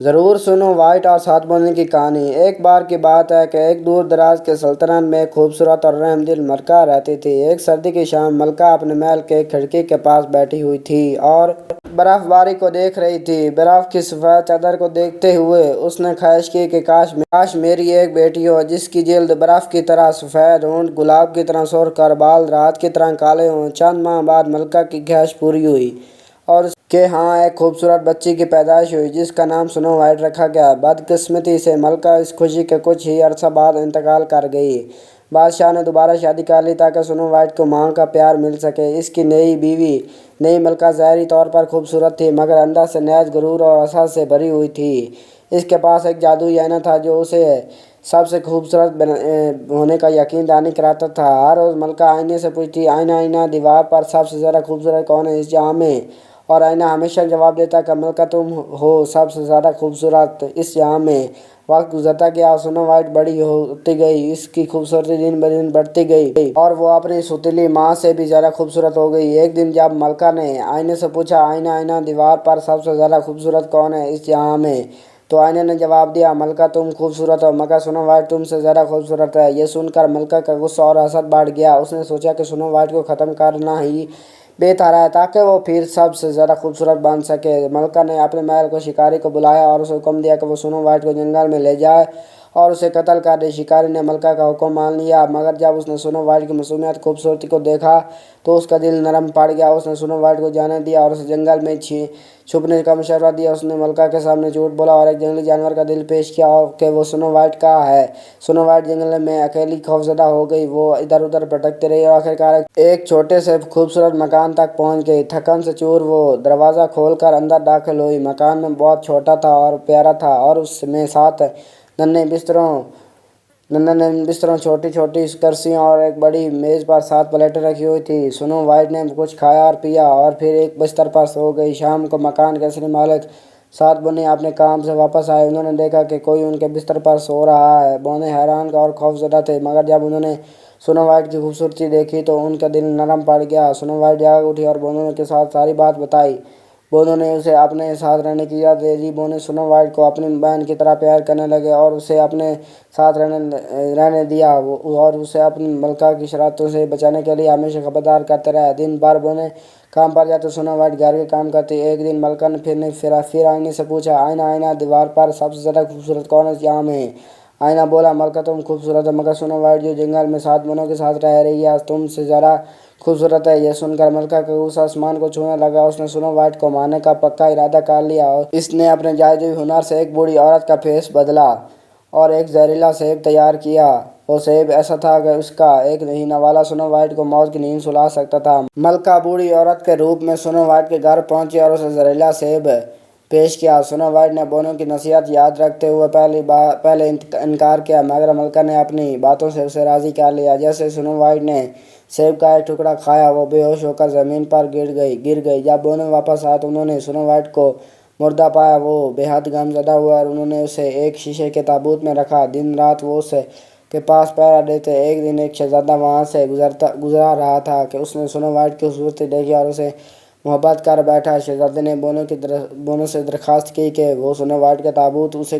ضرور سنو وائٹ اور سات بونے کی کہانی۔ ایک بار کی بات ہے کہ ایک دور دراز کے سلطنت میں ایک خوبصورت اور رحم دل ملکہ رہتی تھی۔ ایک سردی کی شام ملکہ اپنے محل کے کھڑکی کے پاس بیٹھی ہوئی تھی اور برف باری کو دیکھ رہی تھی۔ برف کی سفید چادر کو دیکھتے ہوئے اس نے خواہش کی کہ کاش میری ایک بیٹی ہو جس کی جلد برف کی طرح سفید، ہونٹ گلاب کی طرح سرخ اور بال رات کی طرح کالے ہوں۔ چند ماہ بعد ملکہ کی خواہش پوری ہوئی اور اس کے ہاں ایک خوبصورت بچی کی پیدائش ہوئی جس کا نام سنو وائٹ رکھا گیا۔ بدقسمتی سے ملکہ اس خوشی کے کچھ ہی عرصہ بعد انتقال کر گئی۔ بادشاہ نے دوبارہ شادی کر لی تاکہ سنو وائٹ کو ماں کا پیار مل سکے۔ اس کی نئی بیوی نئی ملکہ ظاہری طور پر خوبصورت تھی مگر اندر سے نیز غرور اور حسد سے بھری ہوئی تھی۔ اس کے پاس ایک جادوئی آئینہ تھا جو اسے سب سے خوبصورت ہونے کا یقین دہانی کراتا تھا۔ ہر روز ملکہ آئینے سے پوچھتی، آئینہ آئینہ دیوار پر سب سے زیادہ خوبصورت کون ہے اس جہاں میں؟ اور آئینہ ہمیشہ جواب دیتا کہ ملکہ تم ہو سب سے زیادہ خوبصورت اس جہاں میں۔ وقت گزرتا گیا اور سنو وائٹ بڑی ہوتی گئی۔ اس کی خوبصورتی دن بدن بڑھتی گئی اور وہ اپنی سوتیلی ماں سے بھی زیادہ خوبصورت ہو گئی۔ ایک دن جب ملکہ نے آئینے سے پوچھا، آئینہ آئینہ دیوار پر سب سے زیادہ خوبصورت کون ہے اس جہاں میں؟ تو آئینے نے جواب دیا، ملکہ تم خوبصورت ہو مگر سنو وائٹ تم سے زیادہ خوبصورت ہے۔ یہ سن کر ملکہ کا غصہ اور حسد بڑھ گیا۔ اس نے سوچا کہ سنو وائٹ کو ختم کرنا ہی بہتر ہے تاکہ وہ پھر سب سے زیادہ خوبصورت بن سکے۔ ملکہ نے اپنے محل کو شکاری کو بلایا اور اسے حکم دیا کہ وہ سنو وائٹ کو جنگل میں لے جائے اور اسے قتل کر دے۔ شکاری نے ملکہ کا حکم مان لیا مگر جب اس نے سنو وائٹ کی معصومیت خوبصورتی کو دیکھا تو اس کا دل نرم پڑ گیا۔ اس نے سنو وائٹ کو جانے دیا اور اسے جنگل میں چھپنے کا مشورہ دیا۔ اس نے ملکہ کے سامنے جھوٹ بولا اور ایک جنگلی جانور کا دل پیش کیا کہ وہ سنو وائٹ کا ہے۔ سنو وائٹ جنگل میں اکیلی خوفزدہ ہو گئی۔ وہ ادھر ادھر بھٹکتی رہی اور آخرکار ایک چھوٹے سے خوبصورت مکان تک پہنچ گئی۔ تھکن سے چور وہ دروازہ کھول کر اندر داخل ہوئی۔ مکان میں بہت چھوٹا تھا اور پیارا تھا اور اس میں 7 ننھے بستروں، چھوٹی چھوٹی کرسیوں اور ایک بڑی میز پر 7 پلیٹیں رکھی ہوئی تھیں۔ سنو وائٹ نے کچھ کھایا اور پیا اور پھر ایک بستر پر سو گئی۔ شام کو مکان کے اصلی مالک 7 بونے اپنے کام سے واپس آئے۔ انہوں نے دیکھا کہ کوئی ان کے بستر پر سو رہا ہے۔ بونے حیران اور خوفزدہ تھے مگر جب انہوں نے سنو وائٹ کی خوبصورتی دیکھی تو ان کا دل نرم پڑ گیا۔ سنو وائٹ جاگ اٹھی اور بونوں کے ساتھ ساری بات بتائی۔ بونوں نے اسے اپنے ساتھ رہنے کی اجازت دے دی۔ بونے سنو وائٹ کو اپنی بہن کی طرح پیار کرنے لگے اور اسے اپنے ساتھ رہنے دیا اور اسے اپنی ملکہ کی شرارتوں سے بچانے کے لیے ہمیشہ خبردار کرتے رہے۔ دن بھر بونے کام پر جاتے، سنو وائٹ گھر کے کام کرتی۔ ایک دن ملکہ نے پھر آئینے سے پوچھا، آئینہ آئینہ دیوار پر سب سے زیادہ خوبصورت کون ہے اس جہاں میں؟ آئینہ بولا، ملکہ تم خوبصورت ہو مگر سنو وائٹ جو جنگل میں 7 بونوں کے ساتھ رہ رہی ہے تم سے زیادہ خوبصورت ہے۔ یہ سن کر ملکہ کا غصہ آسمان کو چھونے لگا۔ اس نے سنو وائٹ کو مارنے کا پکا ارادہ کر لیا اور اس نے اپنے جادوئی ہنر سے ایک بوڑھی عورت کا بھیس بدلا اور ایک زہریلا سیب تیار کیا۔ وہ سیب ایسا تھا کہ اس کا ایک ہی نوالا سنو وائٹ کو موت کی نیند سلا سکتا تھا۔ ملکہ بوڑھی عورت کے روپ میں سنو وائٹ کے گھر پہنچی اور اسے زہریلا سیب پیش کیا۔ سنو وائٹ نے بونوں کی نصیحت یاد رکھتے ہوئے پہلے انکار کیا مگر ملکہ نے اپنی باتوں سے اسے راضی کر لیا۔ جیسے سنو وائٹ نے سیب کا ایک ٹکڑا کھایا وہ بے ہوش ہو کر زمین پر گر گئی۔ جب بونوں واپس آئے تو انہوں نے سنو وائٹ کو مردہ پایا۔ وہ بے حد غمزدہ ہوئے اور انہوں نے اسے ایک شیشے کے تابوت میں رکھا۔ دن رات وہ اس کے پاس پہرا دیتے۔ ایک دن ایک شہزادہ وہاں سے گزر رہا تھا کہ اس نے سنو وائٹ کی خوبصورتی دیکھی اور اسے محبت کر بیٹھا۔ شہزادے نے بونوں سے درخواست کی کہ وہ سنو وائٹ کا تابوت اسے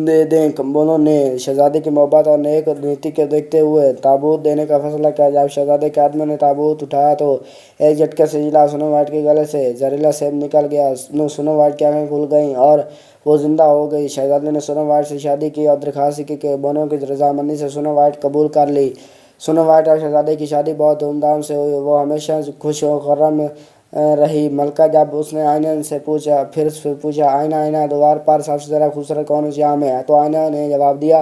دے دیں۔ بونوں نے شہزادے کی محبت اور نیک نیتی کو دیکھتے ہوئے تابوت دینے کا فیصلہ کیا۔ جب شہزادے کے آدمیوں نے تابوت اٹھایا تو ایک جھٹکے سے جلا سنو وائٹ کے گلے سے زہریلا سیب نکل گیا۔ سنو وائٹ کی آنکھیں کھل گئیں اور وہ زندہ ہو گئی۔ شہزادے نے سنو وائٹ سے شادی کی اور درخواست کی کہ بونوں کی رضامندی سے سنو وائٹ قبول کر لی۔ سنو وائٹ اور شہزادے کی شادی بہت دھوم دھام سے ہوئی۔ وہ ہمیشہ خوش و خرم رہی۔ ملکہ جب اس نے آئینے سے پوچھا، آئینہ آئینہ دیوار پر سب سے زیادہ خوبصورت کون اس جہاں میں؟ تو آئینہ نے جواب دیا،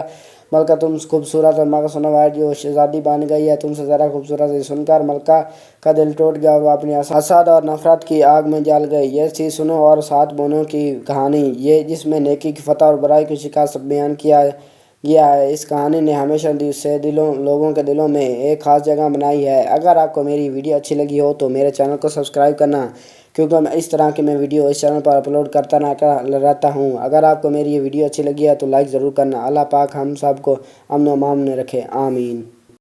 ملکہ تم خوبصورت ہو مگر سنو وائٹ جو شہزادی بن گئی ہے تم سے زیادہ خوبصورت ہے۔ سن کر ملکہ کا دل ٹوٹ گیا اور وہ اپنی حسد اور نفرت کی آگ میں جل گئی۔ یہ تھی سنو اور 7 بونوں کی کہانی جس میں نیکی کی فتح اور برائی کی شکست بیان کیا گیا ہے۔ اس کہانی نے ہمیشہ سے لوگوں کے دلوں میں ایک خاص جگہ بنائی ہے۔ اگر آپ کو میری ویڈیو اچھی لگی ہو تو میرے چینل کو سبسکرائب کرنا کیونکہ میں اس طرح کی ویڈیو اس چینل پر اپلوڈ کرتا رہتا ہوں۔ اگر آپ کو میری یہ ویڈیو اچھی لگی ہے تو لائک ضرور کرنا۔ اللہ پاک ہم سب کو امن و امان میں رکھے، آمین۔